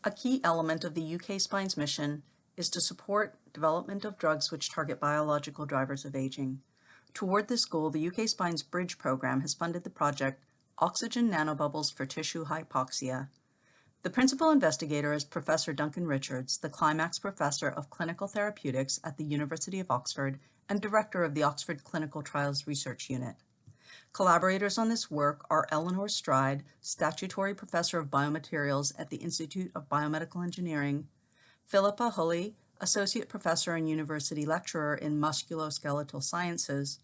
A key element of the UK Spine's mission is to support development of drugs which target biological drivers of aging. Toward this goal, the UK Spine's Bridge program has funded the project Oxygen Nanobubbles for Tissue Hypoxia. The principal investigator is Professor Duncan Richards, the Climax Professor of Clinical Therapeutics at the University of Oxford and Director of the Oxford Clinical Trials Research Unit. Collaborators on this work are Eleanor Stride, Statutory Professor of Biomaterials at the Institute of Biomedical Engineering, Philippa Hulley, Associate Professor and University Lecturer in Musculoskeletal Sciences,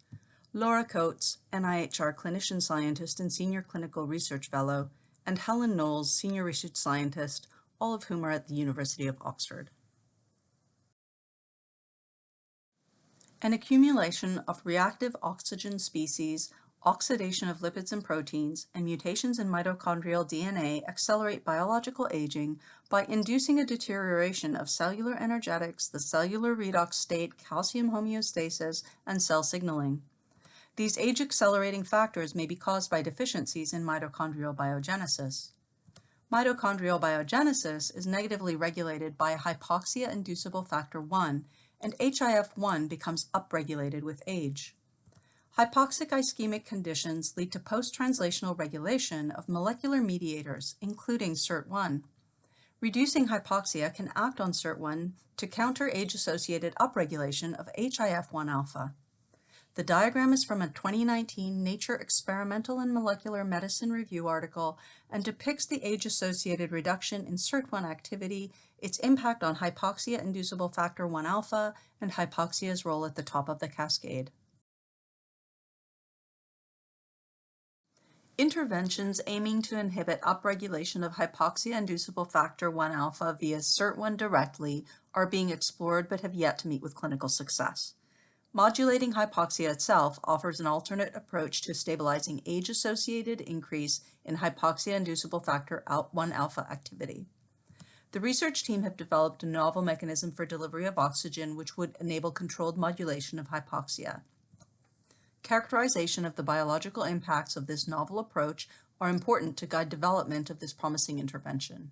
Laura Coates, NIHR Clinician Scientist and Senior Clinical Research Fellow, and Helen Knowles, Senior Research Scientist, all of whom are at the University of Oxford. An accumulation of reactive oxygen species, oxidation of lipids and proteins, and mutations in mitochondrial DNA accelerate biological aging by inducing a deterioration of cellular energetics, the cellular redox state, calcium homeostasis, and cell signaling. These age-accelerating factors may be caused by deficiencies in mitochondrial biogenesis. Mitochondrial biogenesis is negatively regulated by hypoxia-inducible factor 1, and HIF1 becomes upregulated with age. Hypoxic ischemic conditions lead to post-translational regulation of molecular mediators, including SIRT1. Reducing hypoxia can act on SIRT1 to counter age-associated upregulation of HIF1 alpha. The diagram is from a 2019 Nature Experimental and Molecular Medicine Review article and depicts the age-associated reduction in SIRT1 activity, its impact on hypoxia-inducible factor 1 alpha, and hypoxia's role at the top of the cascade. Interventions aiming to inhibit upregulation of hypoxia-inducible factor 1 alpha via SIRT1 directly are being explored but have yet to meet with clinical success. Modulating hypoxia itself offers an alternate approach to stabilizing age-associated increase in hypoxia-inducible factor 1 alpha activity. The research team have developed a novel mechanism for delivery of oxygen which would enable controlled modulation of hypoxia. Characterization of the biological impacts of this novel approach are important to guide development of this promising intervention.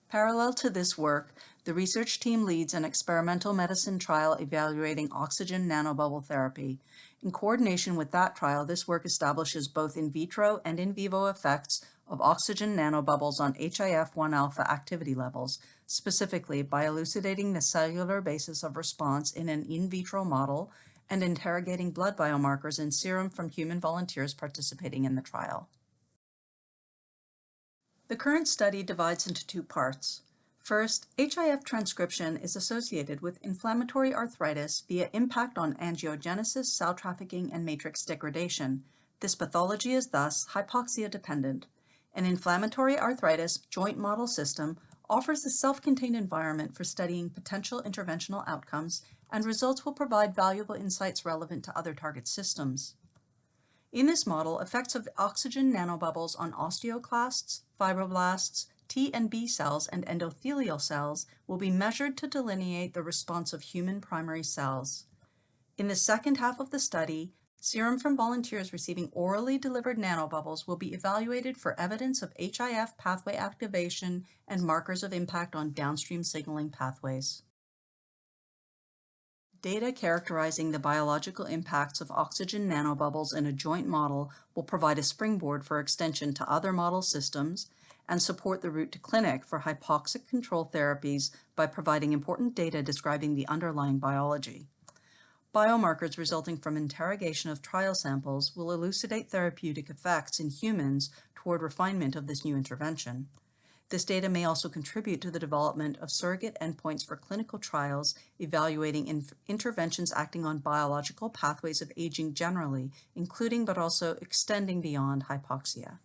Parallel to this work, the research team leads an experimental medicine trial evaluating oxygen nanobubble therapy. In coordination with that trial, this work establishes both in vitro and in vivo effects of oxygen nanobubbles on HIF1 alpha activity levels, specifically by elucidating the cellular basis of response in an in vitro model and interrogating blood biomarkers in serum from human volunteers participating in the trial. The current study divides into two parts. First, HIF transcription is associated with inflammatory arthritis via impact on angiogenesis, cell trafficking, and matrix degradation. This pathology is thus hypoxia-dependent. An inflammatory arthritis joint model system offers a self-contained environment for studying potential interventional outcomes, and results will provide valuable insights relevant to other target systems. In this model, effects of oxygen nanobubbles on osteoclasts, fibroblasts, T and B cells, and endothelial cells will be measured to delineate the response of human primary cells. In the second half of the study, serum from volunteers receiving orally delivered nanobubbles will be evaluated for evidence of HIF pathway activation and markers of impact on downstream signaling pathways. Data characterizing the biological impacts of oxygen nanobubbles in a joint model will provide a springboard for extension to other model systems and support the route to clinic for hypoxic control therapies by providing important data describing the underlying biology. Biomarkers resulting from interrogation of trial samples will elucidate therapeutic effects in humans toward refinement of this new intervention. This data may also contribute to the development of surrogate endpoints for clinical trials evaluating interventions acting on biological pathways of aging generally, including but also extending beyond hypoxia.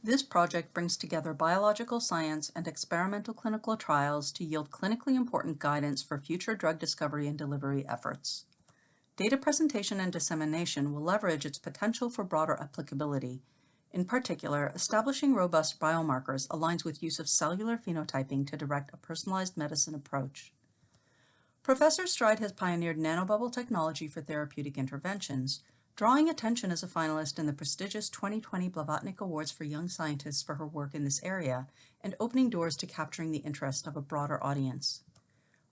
This project brings together biological science and experimental clinical trials to yield clinically important guidance for future drug discovery and delivery efforts. Data presentation and dissemination will leverage its potential for broader applicability. In particular, establishing robust biomarkers aligns with use of cellular phenotyping to direct a personalized medicine approach. Professor Stride has pioneered nanobubble technology for therapeutic interventions. drawing attention as a finalist in the prestigious 2020 Blavatnik Awards for Young Scientists for her work in this area, and opening doors to capturing the interest of a broader audience.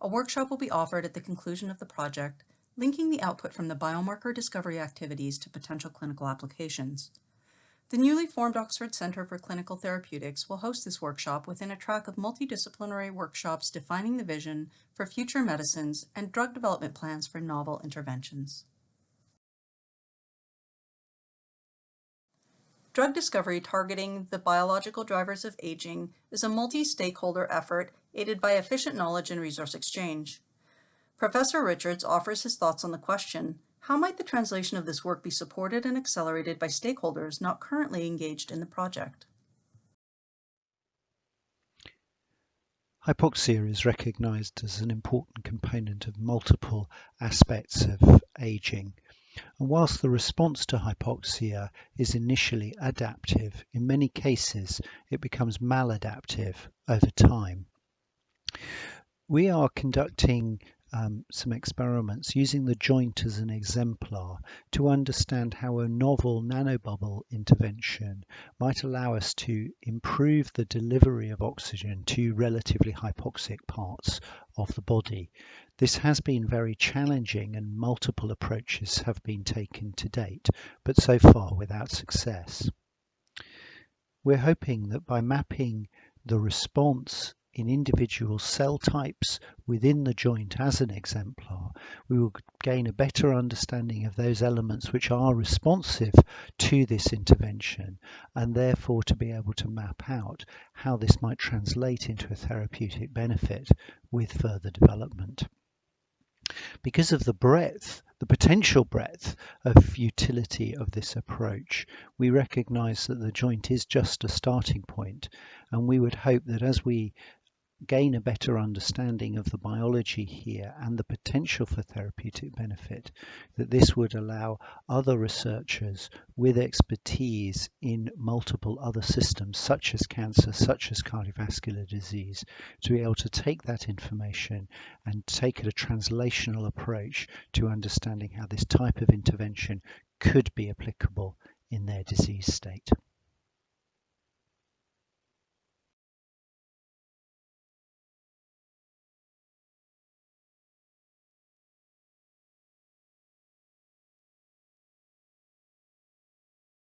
A workshop will be offered at the conclusion of the project, linking the output from the biomarker discovery activities to potential clinical applications. The newly formed Oxford Centre for Clinical Therapeutics will host this workshop within a track of multidisciplinary workshops defining the vision for future medicines and drug development plans for novel interventions. Drug discovery targeting the biological drivers of aging is a multi-stakeholder effort aided by efficient knowledge and resource exchange. Professor Richards offers his thoughts on the question, how might the translation of this work be supported and accelerated by stakeholders not currently engaged in the project? Hypoxia is recognized as an important component of multiple aspects of aging. And whilst the response to hypoxia is initially adaptive, in many cases it becomes maladaptive over time. We are conducting some experiments using the joint as an exemplar to understand how a novel nanobubble intervention might allow us to improve the delivery of oxygen to relatively hypoxic parts of the body. This has been very challenging and multiple approaches have been taken to date, but so far without success. We're hoping that by mapping the response in individual cell types within the joint as an exemplar, we will gain a better understanding of those elements which are responsive to this intervention, and therefore to be able to map out how this might translate into a therapeutic benefit with further development. Because of the potential breadth of utility of this approach, we recognise that the joint is just a starting point, and we would hope that as we gain a better understanding of the biology here and the potential for therapeutic benefit, that this would allow other researchers with expertise in multiple other systems such as cancer, such as cardiovascular disease, to be able to take that information and take a translational approach to understanding how this type of intervention could be applicable in their disease state.